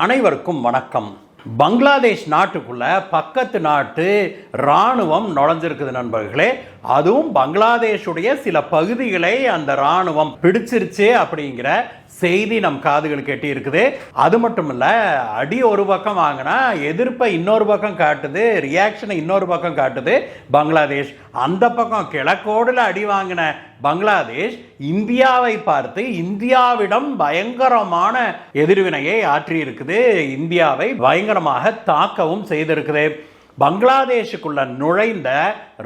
அனைவருக்கும் வணக்கம். பங்களாதேஷ் நாட்டுக்குள்ள பக்கத்து நாட்டு இராணுவம் நுழைஞ்சிருக்குது நண்பர்களே. அதுவும் பங்களாதேஷுடைய சில பகுதிகளை அந்த இராணுவம் பிடிச்சிருச்சு அப்படிங்கிற செய்தி நம் காதுகளுக்கு எட்டி இருக்குது. அது மட்டும் இல்ல, அடி ஒரு பக்கம் வாங்கினா எதிர்ப்பை இன்னொரு பக்கம் காட்டுது, ரியாக்ஷனை இன்னொரு பக்கம் காட்டுது பங்களாதேஷ். அந்த பக்கம் கிழக்கோடுல அடி வாங்கின பங்களாதேஷ் இந்தியாவை பார்த்து இந்தியாவிடம் பயங்கரமான எதிர்வினையை ஆற்றி இருக்குது, இந்தியாவை பயங்கரமாக தாக்கவும் செய்திருக்குது. பங்களாதேஷுக்குள்ள நுழைந்த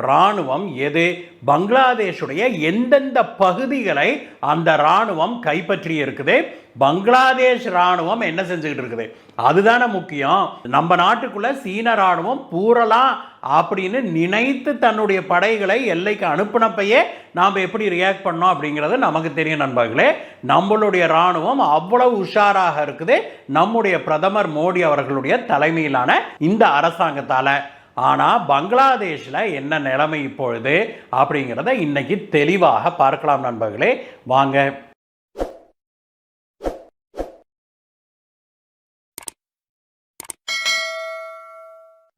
இராணுவம் எது, பங்களாதேஷுடைய எந்தெந்த பகுதிகளை அந்த இராணுவம் கைப்பற்றி இருக்குது, பங்களாதேஷ் இராணுவம் என்ன செஞ்சுக்கிட்டு இருக்குது, அதுதானே முக்கியம். நம்ம நாட்டுக்குள்ள சீன இராணுவம் பூரலாம் அப்படின்னு நினைத்து தன்னுடைய படைகளை எல்லைக்கு அனுப்பினப்பையே நாம் எப்படி ரியாக்ட் பண்ணோம் அப்படிங்கிறது நமக்கு தெரியும் நண்பர்களே. நம்மளுடைய இராணுவம் அவ்வளவு உஷாராக இருக்குது நம்முடைய பிரதமர் மோடி அவர்களுடைய தலைமையிலான இந்த அரசாங்கத்தால. ஆனால் பங்களாதேஷில் என்ன நிலைமை இப்பொழுது அப்படிங்கிறத இன்னைக்கு தெளிவாக பார்க்கலாம் நண்பர்களே. வாங்க.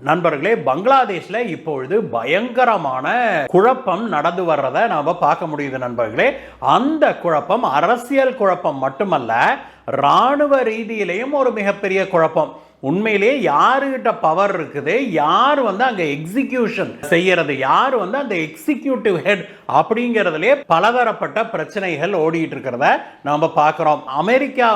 நண்பர்களே, பங்களாதேஷில் இப்பொழுது பயங்கரமான குழப்பம் நடந்து வர்றதை நாம் பார்க்க முடியுது நண்பர்களே. அந்த குழப்பம் அரசியல் குழப்பம் மட்டுமல்ல, இராணுவ ரீதியிலையும் ஒரு மிகப்பெரிய குழப்பம். உண்மையிலே யாருகிட்ட பவர் இருக்குது, யார் அங்க எக்ஸிகியூஷன் செய்யறது, யார் அந்த எக்ஸிக்யூட்டிவ் ஹெட் அப்படிங்கிறதுலே பலதரப்பட்ட பிரச்சனைகள் ஓடிட்டு இருக்கிறத நாம பார்க்கிறோம். அமெரிக்கா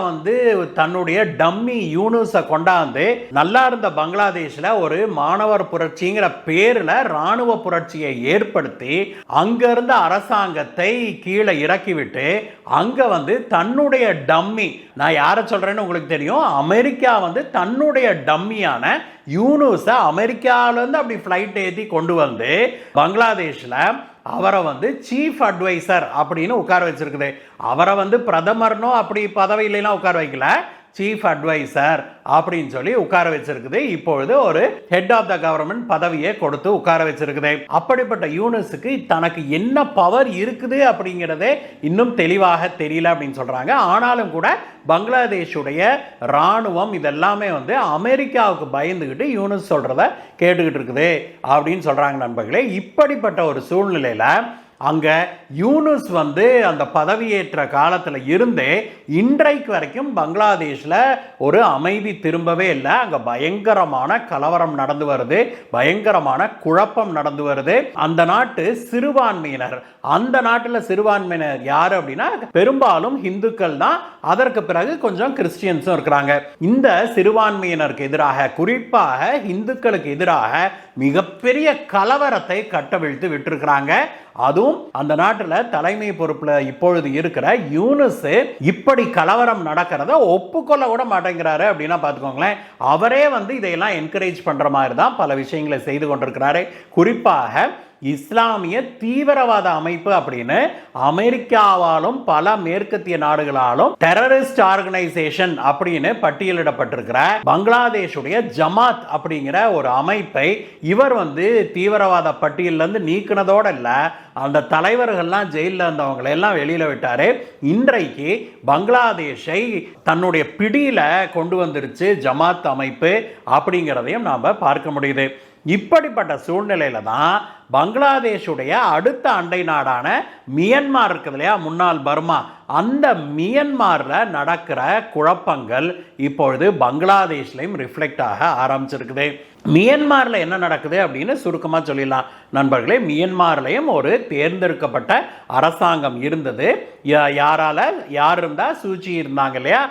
தன்னுடைய டம்மி யூனுஸை கொண்டாந்து நல்லா இருந்த பங்களாதேஷ்ல ஒரு மாணவர் புரட்சிங்கிற பேர்ல ராணுவ புரட்சியை ஏற்படுத்தி அங்க இருந்த அரசாங்கத்தை கீழே இறக்கிவிட்டு அங்க தன்னுடைய டம்மி, நான் யாரை சொல்றேன்னு உங்களுக்கு தெரியும், அமெரிக்கா தன்னுடைய டம்மியான யூனுஸை அமெரிக்காவிலிருந்து அப்படி ஃப்ளைட் ஏற்றி கொண்டு வந்து பங்களாதேஷில் அவரை சீஃப் அட்வைசர் அப்படின்னு உட்கார வச்சிருக்குது. அவரை பிரதமர்னோ அப்படி பதவியிலாம் உட்கார வைக்கல, சீஃப் அட்வைசர் அப்படின்னு சொல்லி உட்கார வச்சிருக்குது. இப்பொழுது ஒரு ஹெட் ஆஃப் த கவர்மெண்ட் பதவியை கொடுத்து உட்கார வச்சிருக்குது. அப்படிப்பட்ட யூனுஸுக்கு தனக்கு என்ன பவர் இருக்குது அப்படிங்கிறதே இன்னும் தெளிவாக தெரியல அப்படின்னு சொல்றாங்க. ஆனாலும் கூட பங்களாதேஷுடைய ராணுவம் இதெல்லாமே அமெரிக்காவுக்கு பயந்துகிட்டு யூனுஸ் சொல்றத கேட்டுக்கிட்டு இருக்குது அப்படின்னு சொல்றாங்க நண்பர்களே. இப்படிப்பட்ட ஒரு சூழ்நிலையில அங்க யூனுஸ் அந்த பதவியேற்ற காலத்தில் இருந்தே இன்றைக்கு வரைக்கும் பங்களாதேஷில் ஒரு அமைதி திரும்பவே இல்லை. அங்க பயங்கரமான கலவரம் நடந்து வருது, பயங்கரமான குழப்பம் நடந்து வருது. அந்த நாட்டு சிறுபான்மையினர், அந்த நாட்டில் சிறுபான்மையினர் யாரு அப்படின்னா பெரும்பாலும் இந்துக்கள் தான், அதற்கு பிறகு கொஞ்சம் கிறிஸ்டியன்ஸும் இருக்கிறாங்க. இந்த சிறுபான்மையினருக்கு எதிராக, குறிப்பாக இந்துக்களுக்கு எதிராக மிகப்பெரிய கலவரத்தை கட்டவிழ்த்து விட்டிருக்கிறாங்க. அதுவும் அந்த நாட்டில் தலைமை பொறுப்புல இப்பொழுது இருக்கிற யூனுஸ் இப்படி கலவரம் நடக்கிறத ஒப்புக்கொள்ள கூட மாட்டேங்கிறாரு அப்படின்னா பார்த்துக்கோங்களேன். அவரே இதையெல்லாம் என்கரேஜ் பண்ற மாதிரி தான் பல விஷயங்களை செய்து கொண்டிருக்கிறாரு. குறிப்பாக இஸ்லாமிய தீவிரவாத அமைப்பு அப்படின்னு அமெரிக்காவாலும் பல மேற்கத்திய நாடுகளாலும் டெரரிஸ்ட் ஆர்கனைசேஷன் அப்படின்னு பட்டியலிடப்பட்டிருக்கிற பங்களாதேஷுடைய ஜமாத் அப்படிங்கிற ஒரு அமைப்பை இவர் தீவிரவாத பட்டியலிருந்து நீக்கினதோட இல்ல, அந்த தலைவர்கள்லாம் ஜெயிலில் இருந்தவங்களை எல்லாம் வெளியில விட்டாரு. இன்றைக்கு பங்களாதேஷை தன்னுடைய பிடியில கொண்டு வந்துருச்சு ஜமாத் அமைப்பு அப்படிங்கிறதையும் நாம பார்க்க முடியுது. இப்படிப்பட்ட சூழ்நிலையில தான் பங்களாதேஷுடைய அடுத்த அண்டை நாடான மியன்மார் இருக்குது இல்லையா, முன்னாள் பர்மா, அந்த மியன்மார்ல நடக்கிற குழப்பங்கள் இப்பொழுது பங்களாதேஷ்லையும் ரிஃப்ளெக்ட் ஆக ஆரம்பிச்சிருக்குது. மியன்மார்ல என்ன நடக்குது அப்படின்னு சுருக்கமா சொல்லிடலாம் நண்பர்களே. மியன்மார்லையும் ஒரு தேர்ந்தெடுக்கப்பட்ட அரசாங்கம் இருந்தது. யார் இருந்தா, சூச்சி இருந்தாங்க இல்லையா,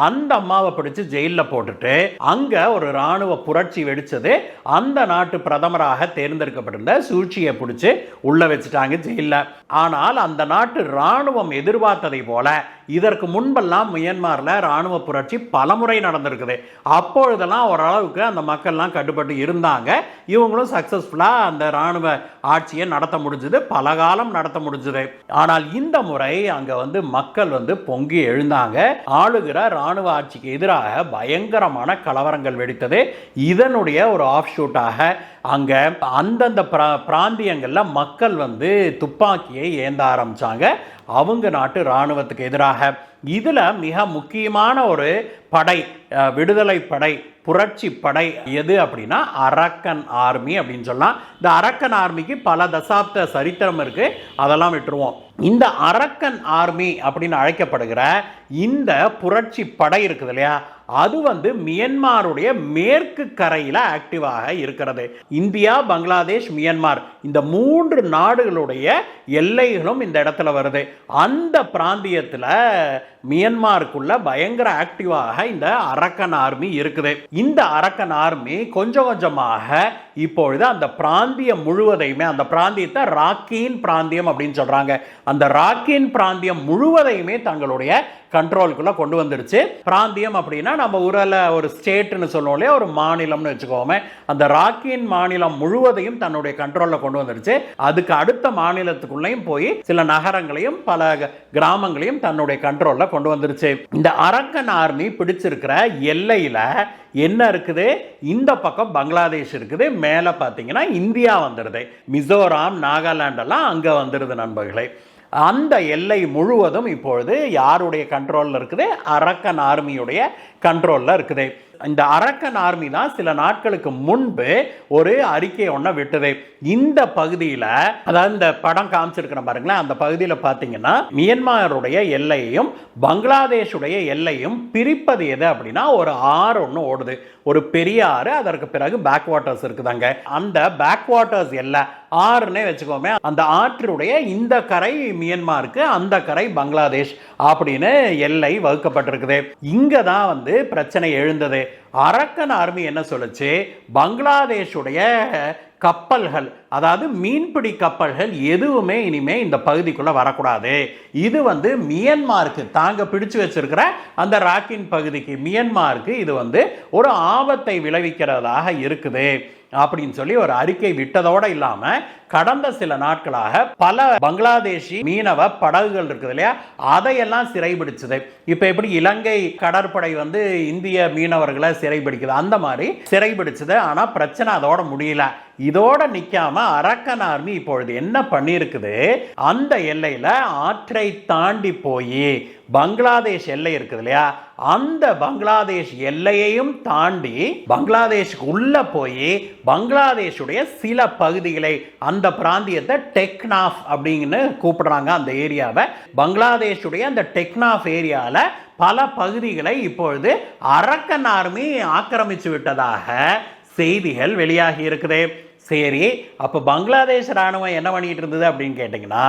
அந்த அம்மாவை பிடிச்சு ஜெயிலில் போட்டுட்டு அங்க ஒரு ராணுவ புரட்சி வெடிச்சது. அந்த நாட்டு பிரதமராக தேர்ந்தெடுக்கப்பட்டிருந்த சூழ்ச்சியை பிடிச்சு உள்ள வச்சுட்டாங்க ஜெயிலில். ஆனால் அந்த நாட்டு ராணுவம் எதிர்பார்த்ததை போல இதற்கு முன்பெல்லாம் மியன்மார்ல ராணுவ புரட்சி பலமுறை நடந்திருக்குது. அப்பொழுதெல்லாம் ஓரளவுக்கு அந்த மக்கள்லாம் கட்டுப்பட்டு இருந்தாங்க. இவங்களும் சக்சஸ்ஃபுல்லா அந்த ராணுவ ஆட்சியை நடத்த முடிஞ்சது, பல காலம் நடத்த முடிஞ்சது. ஆனால் இந்த முறை அங்க மக்கள் பொங்கி எழுந்தாங்க. ஆளுகிற இராணுவ ஆட்சிக்கு எதிராக பயங்கரமான கலவரங்கள் வெடித்தது. இதனுடைய ஒரு ஆஃப் ஷூட்டாக அங்க அந்தந்த பிராந்தியங்கள்ல மக்கள் வந்து துப்பாக்கியை ஏந்த ஆரம்பிச்சாங்க அவங்க நாட்டு இராணுவத்துக்கு எதிராக. இதுல மிக முக்கியமான ஒரு படை, விடுதலை படை, புரட்சி படை எது அப்படின்னா அரக்கன் ஆர்மி அப்படின்னு சொல்லலாம். இந்த அரக்கன் ஆர்மிக்கு பல தசாப்த சரித்திரம் இருக்கு, அதெல்லாம் விட்டுருவோம். இந்த அரக்கன் ஆர்மி அப்படின்னு அழைக்கப்படுகிற இந்த புரட்சி படை இருக்குது இல்லையா, அது வந்து மியன்மாருடைய மேற்கு கரையில் ஆக்டிவாக இருக்கிறது. இந்தியா, பங்களாதேஷ், மியன்மார் இந்த 3 நாடுகளுடைய எல்லைகளும் இந்த இடத்துல வருது. அந்த பிராந்தியத்தில் மியன்மாருக்குள்ள பயங்கர ஆக்டிவாக இந்த அரக்கன் ஆர்மி இருக்குது. இந்த அரக்கன் ஆர்மி கொஞ்சம் கொஞ்சமாக இப்பொழுது அந்த பிராந்தியம் முழுவதையுமே, அந்த பிராந்தியத்தை ராக்கீன் பிராந்தியம் அப்படின்னு சொல்றாங்க, அந்த ராக்கீன் பிராந்தியம் முழுவதையுமே தங்களுடைய கண்ட்ரோலுக்குள்ள கொண்டு வந்துடுச்சு. பிராந்தியம் அப்படின்னா நம்ம ஊரில் ஒரு ஸ்டேட்னு சொல்லுவோம் இல்லையா, ஒரு மாநிலம்னு வச்சுக்கோமே, அந்த ராக்கீன் மாநிலம் முழுவதையும் தன்னுடைய கண்ட்ரோலில் கொண்டு வந்துடுச்சு. அதுக்கு அடுத்த மாநிலத்துக்குள்ளேயும் போய் சில நகரங்களையும் பல கிராமங்களையும் தன்னுடைய கண்ட்ரோலில் கொண்டு வந்துருச்சு. இந்த அரக்கன் ஆர்மி பிடிச்சிருக்கிற எல்லையில் என்ன இருக்குது, இந்த பக்கம் பங்களாதேஷ் இருக்குது, மேலே பார்த்தீங்கன்னா இந்தியா வந்துடுது, மிசோராம், நாகாலாந்து எல்லாம் அங்கே வந்துடுது நண்பர்களே. அந்த எல்லை முழுவதும் இப்பொழுது யாருடைய கண்ட்ரோலில் இருக்குது, அரக்கன் ஆர்மியுடைய கண்ட்ரோலில் இருக்குது. இந்த அரக்கன் ஆர்மி தான் சில நாட்களுக்கு முன்பு ஒரு அறிக்கை ஒன்றை விட்டது. இந்த பகுதியில், அதாவது இந்த படம் காமிச்சிருக்கிற பாருங்களேன், அந்த பகுதியில் பார்த்தீங்கன்னா மியன்மாருடைய எல்லையையும் பங்களாதேஷுடைய எல்லையும் பிரிப்பது எது அப்படின்னா ஒரு ஆறு ஒன்று ஓடுது, ஒரு பெரிய ஆறு, அதற்கு பிறகு பேக் வாட்டர்ஸ் இருக்குதாங்க. அந்த பேக் வாட்டர்ஸ் எல்லை ஆறுன்னே வச்சுக்கோமே, அந்த ஆற்றுடைய இந்த கரை மியன்மாருக்கு, அந்த கரை பங்களாதேஷ் அப்படின்னு எல்லை வகுக்கப்பட்டிருக்குது. இங்க தான் வந்து பிரச்சனை எழுந்தது. அரக்கன் ஆர்மி என்ன சொல்லுச்சு, பங்களாதேஷுடைய கப்பல்கள், அதாவது மீன்பிடி கப்பல்கள் எதுவுமே இனிமே இந்த பகுதிக்குள்ள வரக்கூடாது, இது வந்து மியன்மாருக்கு, தாங்க பிடிச்சு வச்சிருக்கிற அந்த ராக்கின் பகுதிக்கு, மியன்மாருக்கு இது வந்து ஒரு ஆபத்தை விளைவிக்கிறதாக இருக்குது அப்படின்னு சொல்லி ஒரு அறிக்கை விட்டதோடு இல்லாம கடந்த சில நாட்களாக பல பங்களாதேஷி மீனவ படகுகள் இருக்குது இல்லையா, அதையெல்லாம் சிறைபிடிச்சது. இப்ப எப்படி இலங்கை கடற்படை வந்து இந்திய மீனவர்களை சிறைபிடிக்குது, அந்த மாதிரி சிறைபிடிச்சது. ஆனா பிரச்சனை அதோட முடியல. இதோட நிக்காம அரக்கன் ஆர்மி இப்பொழுது என்ன பண்ணிருக்குது, அந்த எல்லையில ஆற்றை தாண்டி போய் பங்களாதேஷ் எல்லை இருக்குது இல்லையா, அந்த பங்களாதேஷ் எல்லையையும் தாண்டி பங்களாதேஷுக்கு உள்ள போய் பங்களாதேஷுடைய சில பகுதிகளை, அந்த பிராந்தியத்தை டெக்னாஃப் அப்படின்னு கூப்பிடுறாங்க, அந்த ஏரியாவை பங்களாதேஷுடைய அந்த டெக்னாஃப் ஏரியாவில் பல பகுதிகளை இப்பொழுது அரக்கன் ஆர்மி ஆக்கிரமிச்சு விட்டதாக செய்திகள் வெளியாகி இருக்குது. சரி, அப்போ பங்களாதேஷ் ராணுவம் என்ன பண்ணிட்டு இருந்தது அப்படின்னு கேட்டிங்கன்னா,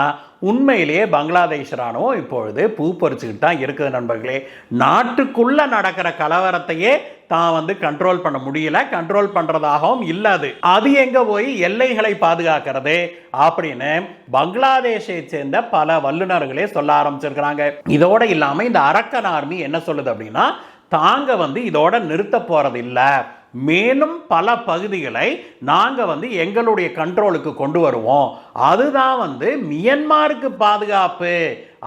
உண்மையிலேயே பங்களாதேஷ் ராணுவம் இப்பொழுது பூ பறிச்சுக்கிட்டு தான் இருக்குது நண்பர்களே. நாட்டுக்குள்ள நடக்கிற கலவரத்தையே தான் வந்து கண்ட்ரோல் பண்ண முடியல, கண்ட்ரோல் பண்றதாகவும் இல்லாது, அது எங்க போய் எல்லைகளை பாதுகாக்கிறது அப்படின்னு பங்களாதேஷை சேர்ந்த பல வல்லுநர்களே சொல்ல ஆரம்பிச்சிருக்கிறாங்க. இதோட இல்லாம இந்த அரக்கன் ஆர்மி என்ன சொல்லுது அப்படின்னா, தாங்க வந்து இதோட நிறுத்த போறது இல்லை, மேலும் பல பகுதிகளை நாங்க வந்து எங்களுடைய கண்ட்ரோலுக்கு கொண்டு வருவோம், அதுதான் வந்து மியன்மாருக்கு பாதுகாப்பு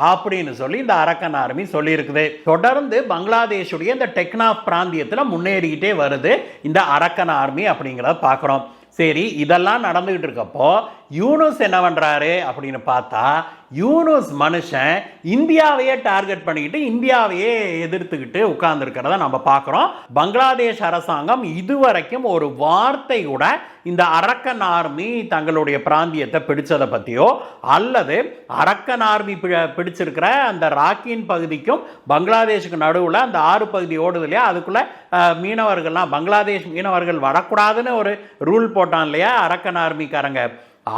அப்படின்னு சொல்லி இந்த அரக்கன் ஆர்மி சொல்லி இருக்குது. தொடர்ந்து பங்களாதேஷுடைய இந்த டெக்னாஃப் பிராந்தியத்தில் முன்னேறிக்கிட்டே வருது இந்த அரக்கன் ஆர்மி அப்படிங்கிறத பார்க்குறோம். சரி, இதெல்லாம் நடந்துகிட்டு இருக்கப்போ யூனுஸ் என்ன பண்றாரு அப்படின்னு பார்த்தா, யூனுஸ் மனுஷன் இந்தியாவையே டார்கெட் பண்ணிக்கிட்டு இந்தியாவையே எதிர்த்துக்கிட்டு உட்கார்ந்து இருக்கிறத நம்ம பார்க்கிறோம். பங்களாதேஷ் அரசாங்கம் இதுவரைக்கும் ஒரு வார்த்தை கூட இந்த அரக்கன் ஆர்மி தங்களுடைய பிராந்தியத்தை பிடிச்சதை பற்றியோ, அல்லது அரக்கன் ஆர்மி பிடிச்சிருக்கிற அந்த ராக்கின் பகுதிக்கும் பங்களாதேஷுக்கு நடுவில் அந்த ஆறு பகுதி ஓடுது இல்லையா, அதுக்குள்ள மீனவர்கள்லாம், பங்களாதேஷ் மீனவர்கள் வரக்கூடாதுன்னு ஒரு ரூல் போட்டான் இல்லையா அரக்கன் ஆர்மிக்காரங்க,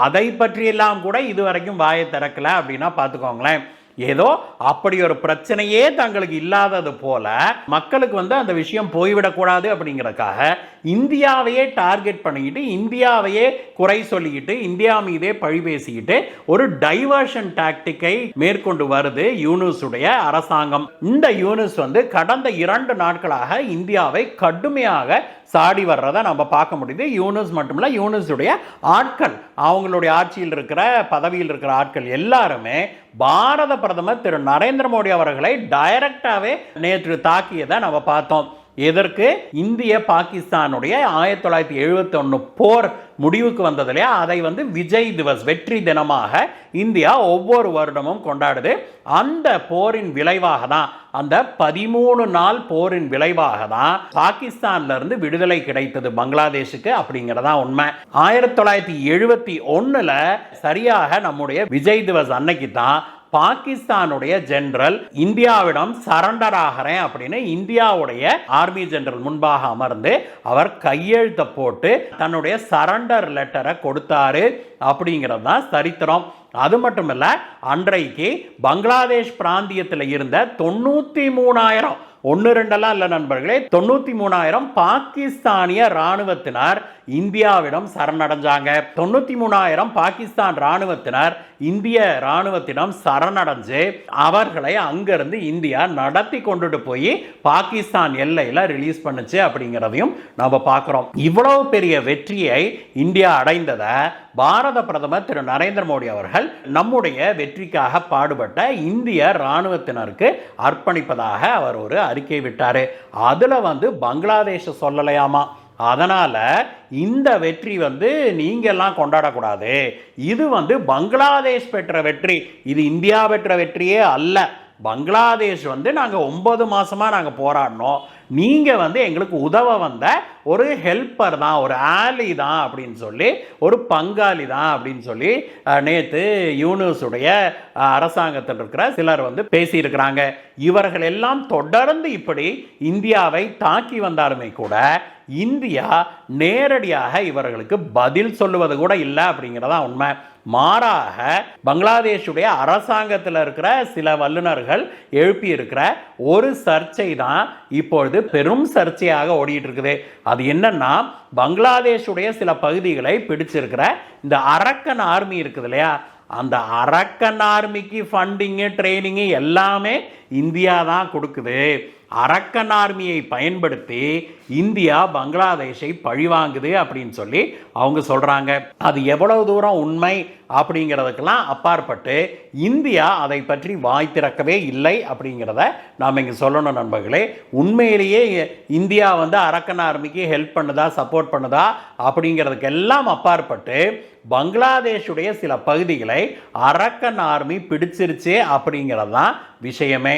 அதை பற்றியெல்லாம் கூட இதுவரைக்கும் வாயை திறக்கல அப்படின்னா பார்த்துக்கோங்களேன். ஏதோ அப்படி ஒரு பிரச்சனையே தங்களுக்கு இல்லாதது போல மக்களுக்கு வந்து அந்த விஷயம் போய்விடக்கூடாது அப்படிங்கிறதுக்காக இந்தியாவையே டார்கெட் பண்ணிக்கிட்டு, இந்தியாவையே குறை சொல்லிக்கிட்டு, இந்தியா மீதே பழி பேசிக்கிட்டு ஒரு டைவர்ஷன் டாக்டிக்கை மேற்கொண்டு வருது யூனுஸுடைய அரசாங்கம். இந்த யூனுஸ் வந்து கடந்த 2 நாட்களாக இந்தியாவை கடுமையாக சாடி வர்றதை நம்ம பார்க்க முடியுது. யூனுஸ் மட்டுமில்ல, யூனுஸுடைய ஆட்கள், அவங்களுடைய ஆட்சியில் இருக்கிற பதவியில் இருக்கிற ஆட்கள் எல்லாருமே பாரத பிரதமர் திரு நரேந்திர மோடி அவர்களை டைரக்டாவே நேற்று தாக்கியதை நம்ம பார்த்தோம். எதற்கு? இந்திய பாகிஸ்தானுடைய 1971 போர் முடிவுக்கு வந்ததில்லையா, அதை விஜய் திவஸ், வெற்றி தினமாக இந்தியா ஒவ்வொரு வருடமும் கொண்டாடுது. அந்த போரின் விளைவாக தான், அந்த 13 நாள் போரின் விளைவாக தான் பாகிஸ்தான்ல இருந்து விடுதலை கிடைத்தது பங்களாதேஷுக்கு அப்படிங்கிறதா உண்மை. 1971 சரியாக நம்முடைய விஜய் திவஸ் அன்னைக்கு தான் பாகிஸ்தானுடைய ஜெனரல் இந்தியாவிடம் சரண்டர் ஆகிறேன் அப்படின்னு இந்தியாவுடைய ஆர்மி ஜெனரல் முன்பாக அமர்ந்து அவர் கையெழுத்த போட்டு தன்னுடைய சரண்டர் லெட்டரை கொடுத்தாரு அப்படிங்கிறது தான் சரித்திரம். அது மட்டும் இல்ல, அன்றைக்கு பங்களாதேஷ் பிராந்தியத்தில் இருந்த 93,000, 1-2 இல்ல நண்பர்களே, 93,000 பாகிஸ்தானிய ராணுவத்தினர் இந்தியாவிடம் சரணடைஞ்சாங்க. 93,000 பாகிஸ்தான் ராணுவத்தினர் இந்திய ராணுவத்திடம் சரணடைஞ்சு அவர்களை அங்கிருந்து இந்தியா நடத்தி கொண்டுட்டு போய் பாகிஸ்தான் எல்லையில ரிலீஸ் பண்ணுச்சு அப்படிங்கிறதையும் நம்ம பார்க்கிறோம். இவ்வளவு பெரிய வெற்றியை இந்தியா அடைந்ததை பாரத பிரதமர் திரு நரேந்திர மோடி அவர்கள் நம்முடைய வெற்றிக்காக பாடுபட்ட இந்திய ராணுவத்தினருக்கு அர்ப்பணிப்பதாக அவர் ஒரு அறிக்கை விட்டாரு. அதுல பங்களாதேஷ் சொல்லலையாமா. அதனால இந்த வெற்றி நீங்க எல்லாம் கொண்டாடக்கூடாது, இது பங்களாதேஷ் பெற்ற வெற்றி, இது இந்தியா பெற்ற வெற்றியே அல்ல. பங்களாதேஷ் நாங்க 9 மாசமா நாங்க போராடினோம், நீங்க எங்களுக்கு உதவ வந்த ஒரு ஹெல்ப்பர் தான், ஒரு ஆலி தான் அப்படின்னு சொல்லி, ஒரு பங்காளி தான் அப்படின்னு சொல்லி நேற்று யூனுஸுடைய அரசாங்கத்தில் இருக்கிற சிலர் பேசியிருக்கிறாங்க. இவர்கள் எல்லாம் தொடர்ந்து இப்படி இந்தியாவை தாக்கி வந்தாலுமே கூட இந்தியா நேரடியாக இவர்களுக்கு பதில் சொல்லுவது கூட இல்லை அப்படிங்கிறதா உண்மை. மாறாக பங்களாதேஷுடைய அரசாங்கத்தில் இருக்கிற சில வல்லுநர்கள் எழுப்பி இருக்கிற ஒரு சர்ச்சை தான் இப்பொழுது பெரும் சர்ச்சையாக ஓடிட்டு இருக்குது. அது என்னன்னா, பங்களாதேஷுடைய சில பகுதிகளை பிடிச்சிருக்கிற இந்த அரக்கன் ஆர்மி இருக்குது இல்லையா, அந்த அரக்கன் ஆர்மிக்கு ஃபண்டிங்கு, ட்ரைனிங்கு எல்லாமே இந்தியா தான் கொடுக்குது. அரக்கன் ஆர்மியை பயன்படுத்தி இந்தியா பங்களாதேஷை பழிவாங்குது அப்படின்னு சொல்லி அவங்க சொல்றாங்க. அது எவ்வளவு தூரம் உண்மை அப்படிங்கிறதுக்கெல்லாம் அப்பாற்பட்டு இந்தியா அதை பற்றி வாய் திறக்கவே இல்லை அப்படிங்கிறத நாம் இங்கே சொல்லணும் நண்பர்களே. உண்மையிலேயே இந்தியா அரக்கன் ஆர்மிக்கு ஹெல்ப் பண்ணுதா, சப்போர்ட் பண்ணுதா அப்படிங்கிறதுக்கு எல்லாம் அப்பாற்பட்டு பங்களாதேஷுடைய சில பகுதிகளை அரக்கன் ஆர்மி பிடிச்சிருச்சு அப்படிங்கிறது தான் விஷயமே.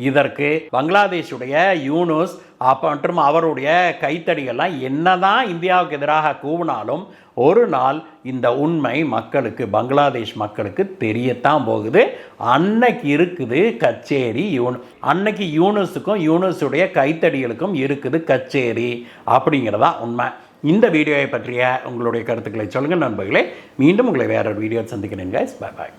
இதற்கு பங்களாதேஷுடைய யூனுஸ் மற்றும் அவருடைய கைத்தடிகள்லாம் என்னதான் இந்தியாவுக்கு எதிராக கூவினாலும் ஒரு நாள் இந்த உண்மை மக்களுக்கு, பங்களாதேஷ் மக்களுக்கு தெரியத்தான் போகுது. அன்னைக்கு இருக்குது கச்சேரி. அன்னைக்கு யூனுஸுக்கும் யூனுஸுடைய கைத்தடிகளுக்கும் இருக்குது கச்சேரி அப்படிங்கிறதா உண்மை. இந்த வீடியோவை பற்றிய உங்களுடைய கருத்துக்களை சொல்லுங்கள் நண்பர்களே. மீண்டும் உங்களை வேற ஒரு வீடியோ சந்திக்கிறேன். Bye bye.